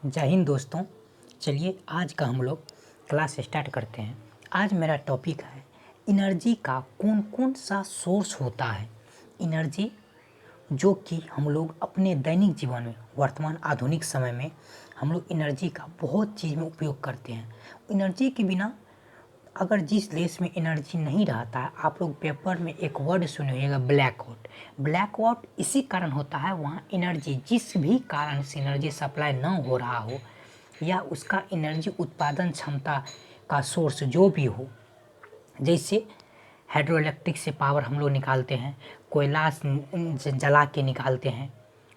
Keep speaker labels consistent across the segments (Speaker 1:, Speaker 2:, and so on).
Speaker 1: जय हिंद दोस्तों। चलिए आज का हम लोग क्लास स्टार्ट करते हैं। आज मेरा टॉपिक है एनर्जी का कौन कौन सा सोर्स होता है। एनर्जी जो कि हम लोग अपने दैनिक जीवन में वर्तमान आधुनिक समय में हम लोग एनर्जी का बहुत चीज़ में उपयोग करते हैं। एनर्जी के बिना अगर जिस देश में एनर्जी नहीं रहता है, आप लोग पेपर में एक वर्ड सुने होगा ब्लैकआउट। ब्लैकआउट इसी कारण होता है, वहाँ एनर्जी जिस भी कारण से एनर्जी सप्लाई न हो रहा हो या उसका एनर्जी उत्पादन क्षमता का सोर्स जो भी हो, जैसे हाइड्रो इलेक्ट्रिक से पावर हम लोग निकालते हैं, कोयला जला के निकालते हैं,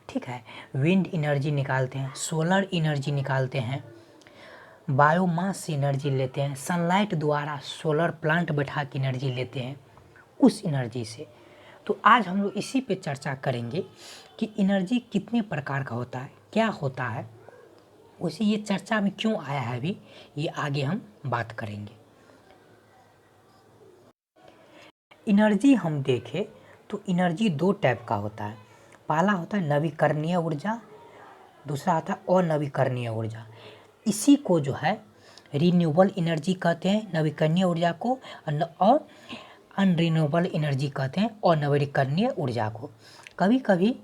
Speaker 1: ठीक है, विंड एनर्जी निकालते हैं, सोलर एनर्जी निकालते हैं, बायोमास से एनर्जी लेते हैं, सनलाइट द्वारा सोलर प्लांट बैठा के एनर्जी लेते हैं उस एनर्जी से। तो आज हम लोग इसी पे चर्चा करेंगे कि एनर्जी कितने प्रकार का होता है, क्या होता है, उसे ये चर्चा में क्यों आया है, अभी ये आगे हम बात करेंगे। एनर्जी हम देखें तो एनर्जी दो टाइप का होता है। पहला होता है नवीकरणीय ऊर्जा, दूसरा होता है अनवीकरणीय ऊर्जा। इसी को जो है रिन्यूएबल एनर्जी कहते हैं, नवीकरणीय ऊर्जा को, और अनरिन्यूएबल एनर्जी कहते हैं अनवीकरणीय ऊर्जा को। कभी कभी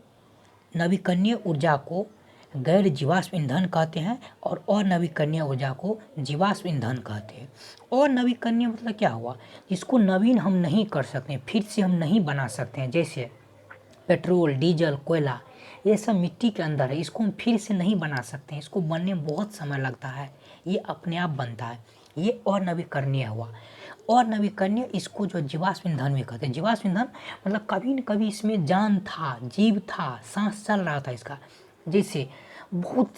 Speaker 1: नवीकरणीय ऊर्जा को गैर जीवाश्म ईंधन कहते हैं और अनवीकरणीय ऊर्जा को जीवाश्म ईंधन कहते हैं। अनवीकरणीय मतलब क्या हुआ, जिसको नवीन हम नहीं कर सकते, फिर से हम नहीं बना सकते हैं, जैसे पेट्रोल, डीजल, कोयला, ये सब मिट्टी के अंदर है, इसको हम फिर से नहीं बना सकते हैं, इसको बनने में बहुत समय लगता है, ये अपने आप बनता है, ये अनवीकरणीय हुआ। और नवीकरणीय इसको जो जीवाश्म ईंधन भी कहते हैं। जीवाश्म ईंधन मतलब कभी न कभी इसमें जान था, जीव था, सांस चल रहा था इसका। जैसे बहुत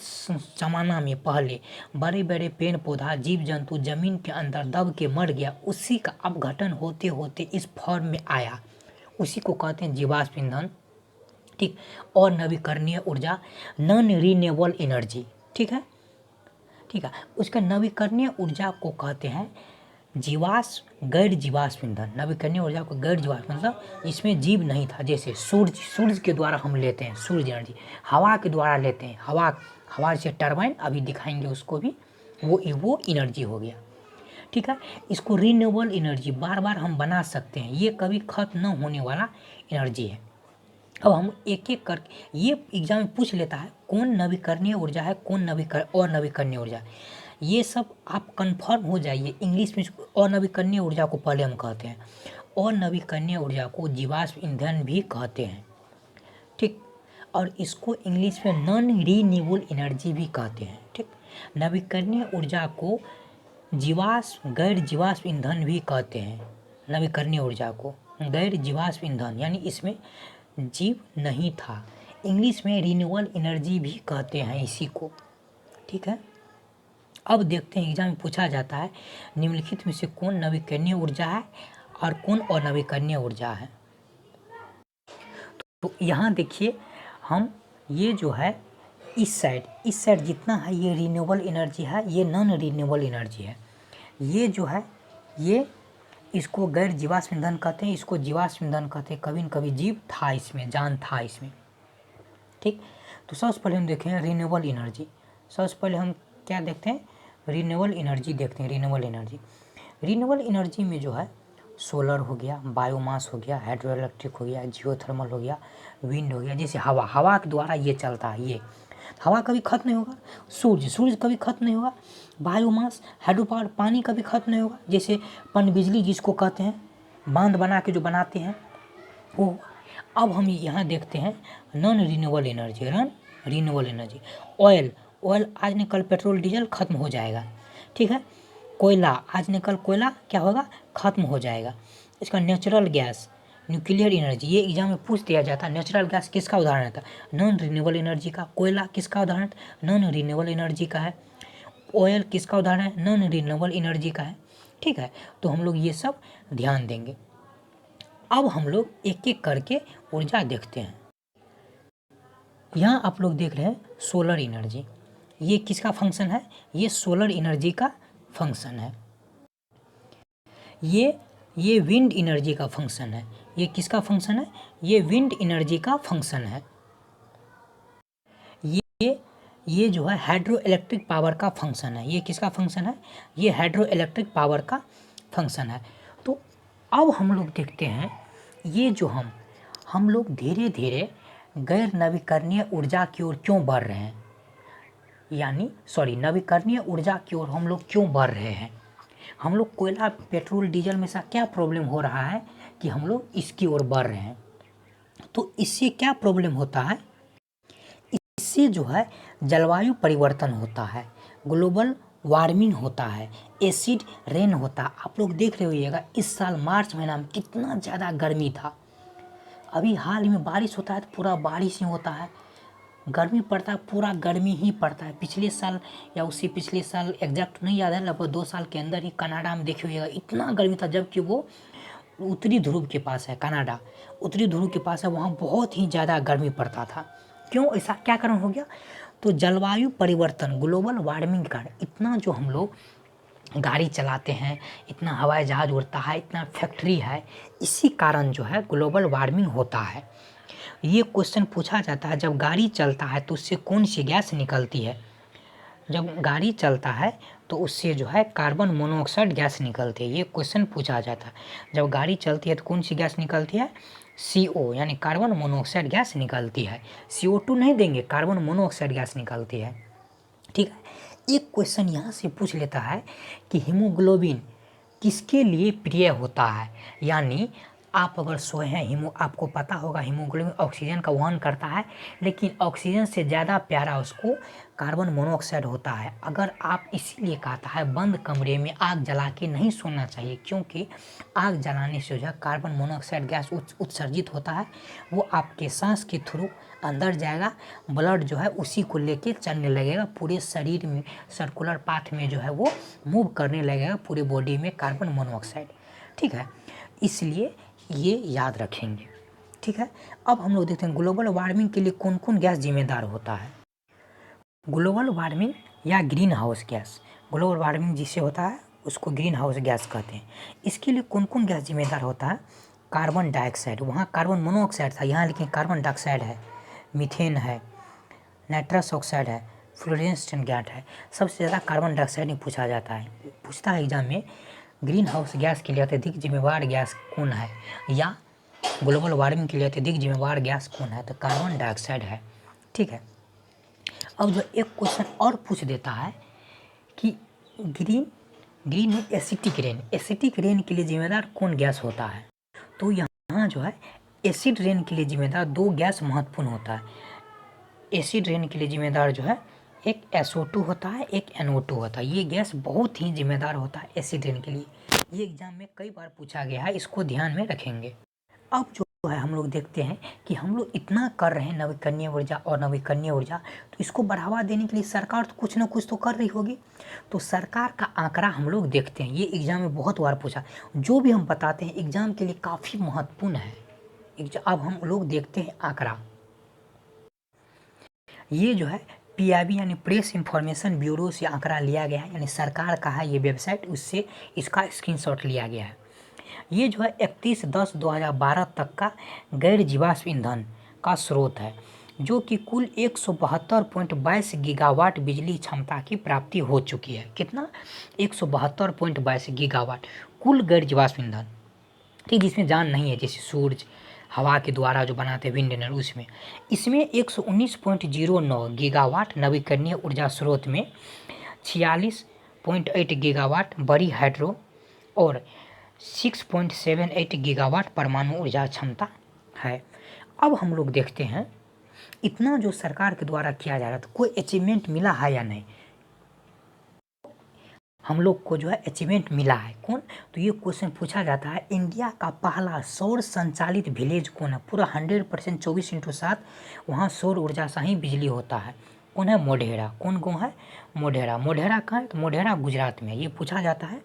Speaker 1: जमाना में पहले बड़े बड़े पेड़ पौधा, जीव जंतु जमीन के अंदर दब के मर गया, उसी का अपघटन होते होते इस फॉर्म में आया, उसी को कहते हैं जीवाश्म ईंधन, ठीक। और नवीकरणीय ऊर्जा नॉन रिन्यूएबल एनर्जी, ठीक है, ठीक है। उसका नवीकरणीय ऊर्जा को कहते हैं जीवाश्म, गैर जीवाश्म ईंधन। नवीकरणीय ऊर्जा को गैर जीवाश्म मतलब इसमें जीव नहीं था, जैसे सूर्य के द्वारा हम लेते हैं सूर्य एनर्जी, हवा के द्वारा लेते हैं, हवा से टरबाइन, अभी दिखाएंगे उसको भी, वो एनर्जी हो गया, ठीक है। इसको रिन्यूएबल एनर्जी बार बार हम बना सकते हैं, ये कभी खत्म न होने वाला एनर्जी है। अब हम एक एक करके, ये एग्जाम में पूछ लेता है कौन नवीकरणीय ऊर्जा है, कौन नवीकरणीय ऊर्जा, ये सब आप कंफर्म हो जाइए। इंग्लिश में अनवीकरणीय ऊर्जा को पहले हम कहते हैं, अनवीकरणीय ऊर्जा को जीवाश्म ईंधन भी कहते हैं, ठीक। और इसको इंग्लिश में नॉन रिन्यूएबल एनर्जी भी कहते हैं, ठीक। नवीकरणीय ऊर्जा को जीवाश्म, गैर जीवाश्म ईंधन भी कहते हैं। नवीकरणीय ऊर्जा को गैर जीवाश्म ईंधन यानी इसमें जीव नहीं था, इंग्लिश में रिन्यूएबल एनर्जी भी कहते हैं इसी को, ठीक है। अब देखते हैं, एग्जाम में पूछा जाता है निम्नलिखित में से कौन नवीकरणीय ऊर्जा है और कौन अनवीकरणीय ऊर्जा है। तो यहाँ देखिए, हम ये जो है इस साइड जितना है ये रिन्यूएबल एनर्जी है, ये नॉन रिन्यूएबल एनर्जी है। ये जो है ये इसको गैर जीवाश्म ईंधन कहते हैं, इसको जीवाश्म ईंधन कहते हैं। कभी न कभी जीव था इसमें, जान था इसमें, ठीक। तो सबसे पहले हम देखें रिन्यूएबल एनर्जी। सबसे पहले हम क्या देखते हैं, रिन्यूएबल एनर्जी देखते हैं। रिन्यूएबल एनर्जी में जो है सोलर हो गया, बायोमास हो गया, हाइड्रो इलेक्ट्रिक हो गया, जियोथर्मल हो गया, विंड हो गया। जैसे हवा के द्वारा ये चलता है, ये हवा कभी खत्म नहीं होगा, सूर्य कभी खत्म नहीं होगा, बायोमास, हाइड्रो पावर, पानी कभी खत्म नहीं होगा। जैसे पनबिजली जिसको कहते हैं, बांध बना के जो बनाते हैं वो। अब हम यहाँ देखते हैं नॉन रिन्यूएबल एनर्जी। ऑयल आज न कल पेट्रोल डीजल खत्म हो जाएगा, ठीक है। कोयला आज न कल कोयला क्या होगा, खत्म हो जाएगा। इसका नेचुरल गैस, न्यूक्लियर एनर्जी, ये एग्जाम में पूछ दिया जाता है। नेचुरल गैस किसका उदाहरण था, नॉन रिन्यूएबल एनर्जी का। कोयला किसका उदाहरण, नॉन रिन्यूएबल एनर्जी का है। ऑयल किसका उदाहरण है, नॉन रिन्यूएबल एनर्जी का है, ठीक है। तो हम लोग ये सब ध्यान देंगे। अब हम लोग एक एक करके ऊर्जा देखते हैं। यहाँ आप लोग देख रहे हैं सोलर एनर्जी, ये किसका फंक्शन है, ये सोलर एनर्जी का फंक्शन है। ये विंड एनर्जी का फंक्शन है। ये किसका फंक्शन है, ये विंड एनर्जी का फंक्शन है। ये जो है हाइड्रो इलेक्ट्रिक पावर का फंक्शन है। ये किसका फंक्शन है? ये हाइड्रो इलेक्ट्रिक पावर का फंक्शन है। तो अब हम लोग देखते हैं ये जो हम लोग धीरे धीरे गैर नवीकरणीय ऊर्जा की ओर क्यों बढ़ रहे हैं, यानी नवीकरणीय ऊर्जा की ओर हम लोग क्यों बढ़ रहे हैं। हम लोग कोयला पेट्रोल डीजल में से क्या प्रॉब्लम हो रहा है कि हम लोग इसकी ओर बढ़ रहे हैं। तो इससे क्या प्रॉब्लम होता है? इससे जो है जलवायु परिवर्तन होता है, ग्लोबल वार्मिंग होता है, एसिड रेन होता है। आप लोग देख रहे होइएगा इस साल मार्च महीना में कितना ज़्यादा गर्मी था। अभी हाल में बारिश होता है तो पूरा बारिश ही होता है, गर्मी पड़ता है पूरा गर्मी ही पड़ता है। पिछले साल या उससे पिछले साल एग्जैक्ट नहीं याद है, लगभग 2 साल के अंदर ही कनाडा में देखे होइएगा इतना गर्मी था, जबकि वो उत्तरी ध्रुव के पास है। कनाडा उत्तरी ध्रुव के पास है, वहाँ बहुत ही ज़्यादा गर्मी पड़ता था। क्यों? ऐसा क्या कारण हो गया? तो जलवायु परिवर्तन, ग्लोबल वार्मिंग के कारण इतना जो हम लोग गाड़ी चलाते हैं, इतना हवाई जहाज उड़ता है, इतना फैक्ट्री है, इसी कारण जो है ग्लोबल वार्मिंग होता है। ये क्वेश्चन पूछा जाता है जब गाड़ी चलता है तो उससे कौन सी गैस निकलती है। जब गाड़ी चलता है तो उससे जो है कार्बन मोनोऑक्साइड गैस निकलती है। ये क्वेश्चन पूछा जाता है जब गाड़ी चलती है तो कौन सी गैस निकलती है? CO यानी कार्बन मोनोऑक्साइड गैस निकलती है। CO2 नहीं देंगे, कार्बन मोनोऑक्साइड गैस निकलती है। ठीक है। एक क्वेश्चन यहाँ से पूछ लेता है कि हीमोग्लोबिन किसके लिए प्रिय होता है। यानी आप अगर सोए हैं, आपको पता होगा हीमोग्लोबिन ऑक्सीजन का वहन करता है, लेकिन ऑक्सीजन से ज़्यादा प्यारा उसको कार्बन मोनोऑक्साइड होता है। अगर आप इसीलिए कहता है बंद कमरे में आग जला के नहीं सोना चाहिए, क्योंकि आग जलाने से जो है कार्बन मोनोऑक्साइड गैस उत्सर्जित होता है, वो आपके सांस के थ्रू अंदर जाएगा, ब्लड जो है उसी को लेके चलने लगेगा, पूरे शरीर में सर्कुलर पाथ में जो है वो मूव करने लगेगा पूरे बॉडी में कार्बन मोनोऑक्साइड। ठीक है, इसलिए ये याद रखेंगे। ठीक है। अब हम लोग देखते हैं ग्लोबल वार्मिंग के लिए कौन कौन गैस जिम्मेदार होता है। ग्लोबल वार्मिंग या green house gas, global warming जिससे होता है उसको ग्रीन हाउस गैस कहते हैं। इसके लिए कौन कौन गैस जिम्मेदार होता है? कार्बन डाइऑक्साइड, वहाँ कार्बन मोनोऑक्साइड था, यहाँ लेकिन कार्बन डाइऑक्साइड है, मीथेन है, नाइट्रस ऑक्साइड है, फ्लोरेसेंट गैस है। सबसे ज़्यादा कार्बन डाइऑक्साइड ही पूछा जाता है, पूछता है एग्जाम में ग्रीन हाउस गैस के लिए अत्यधिक जिम्मेवार गैस कौन है, या ग्लोबल वार्मिंग के लिए अत्यधिक जिम्मेवार गैस कौन है, तो कार्बन डाइऑक्साइड है। ठीक है। अब जो एक क्वेश्चन और पूछ देता है कि ग्रीन में एसिटिक रेन के लिए जिम्मेदार कौन गैस होता है। तो यहाँ जो है एसिड रेन के लिए जिम्मेदार 2 गैस महत्वपूर्ण होता है। एसिड रेन के लिए जिम्मेदार जो है एक SO2 होता है, एक NO2 होता है। ये गैस बहुत ही जिम्मेदार होता है एसिड रेन के लिए। ये एग्जाम में कई बार पूछा गया है, इसको ध्यान में रखेंगे। अब जो है हम लोग देखते हैं कि हम लोग इतना कर रहे हैं नवीकरणीय ऊर्जा और नवीकरणीय ऊर्जा, तो इसको बढ़ावा देने के लिए सरकार तो कुछ ना कुछ तो कर रही होगी। तो सरकार का आंकड़ा हम लोग देखते हैं, ये एग्जाम में बहुत बार पूछा, जो भी हम बताते हैं एग्जाम के लिए काफ़ी महत्वपूर्ण है। अब हम लोग देखते हैं आंकड़ा। ये जो है PIB यानी प्रेस इंफॉर्मेशन ब्यूरो से आंकड़ा लिया गया है, यानी सरकार का है ये वेबसाइट, उससे इसका स्क्रीनशॉट लिया गया है। ये जो है 31/10/2012 तक का गैर जीवाश्म ईंधन का स्रोत है, जो कि कुल 172.22 गीगावाट बिजली क्षमता की प्राप्ति हो चुकी है। कितना? 172.22 गीगावाट कुल गैर जीवाश्म ईंधन। ठीक, जिसमें जान नहीं है, जैसे सूरज हवा के द्वारा जो बनाते हैं विंड एनर्जी, उसमें इसमें 119.09 गीगावाट नवीकरणीय ऊर्जा स्रोत में 46.8 गीगावाट बड़ी हाइड्रो और 6.78 गीगावाट परमाणु ऊर्जा क्षमता है। अब हम लोग देखते हैं इतना जो सरकार के द्वारा किया जा रहा था, कोई अचीवमेंट मिला है या नहीं। हम लोग को जो है अचीवमेंट मिला है। कौन? तो ये क्वेश्चन पूछा जाता है इंडिया का पहला सौर संचालित विलेज कौन है। पूरा 100% 24/7 वहाँ सौर ऊर्जा से ही बिजली होता है। कौन है? मोढेरा। कौन गाँव है? मोढेरा। मोढेरा कहाँ है? तो मोढेरा गुजरात में। ये पूछा जाता है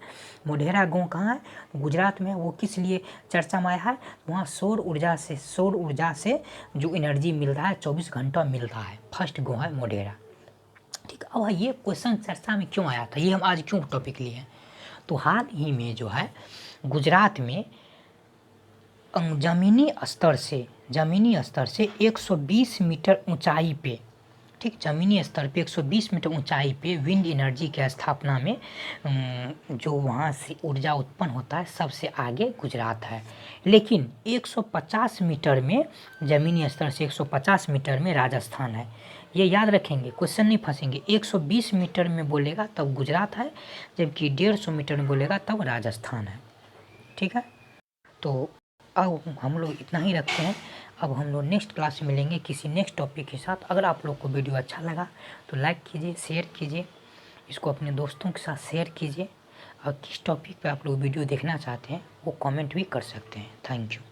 Speaker 1: मोढेरा गाँव कहाँ है? गुजरात में। वो किस लिए चर्चा में आया है? वहाँ सौर ऊर्जा से जो एनर्जी मिल रहा है 24 घंटा मिल रहा है। फर्स्ट गाँव है मोढेरा। ठीक। अब ये क्वेश्चन चर्चा में क्यों आया था, ये हम आज क्यों टॉपिक लिए हैं, तो हाल ही में जो है गुजरात में ज़मीनी स्तर से 120 मीटर ऊंचाई पे ठीक, ज़मीनी स्तर पे 120 मीटर ऊंचाई पे विंड एनर्जी की स्थापना में जो वहाँ से ऊर्जा उत्पन्न होता है सबसे आगे गुजरात है। लेकिन 150 मीटर में, ज़मीनी स्तर से 150 मीटर में राजस्थान है। ये याद रखेंगे, क्वेश्चन नहीं फंसेंगे। 120 मीटर में बोलेगा तब गुजरात है, जबकि 150 मीटर में बोलेगा तब राजस्थान है। ठीक है, तो अब हम लोग इतना ही रखते हैं। अब हम लोग नेक्स्ट क्लास में मिलेंगे किसी नेक्स्ट टॉपिक के साथ। अगर आप लोग को वीडियो अच्छा लगा तो लाइक कीजिए, शेयर कीजिए, इसको अपने दोस्तों के साथ शेयर कीजिए। और किस टॉपिक पे आप लोग वीडियो देखना चाहते हैं वो कमेंट भी कर सकते हैं। Thank you.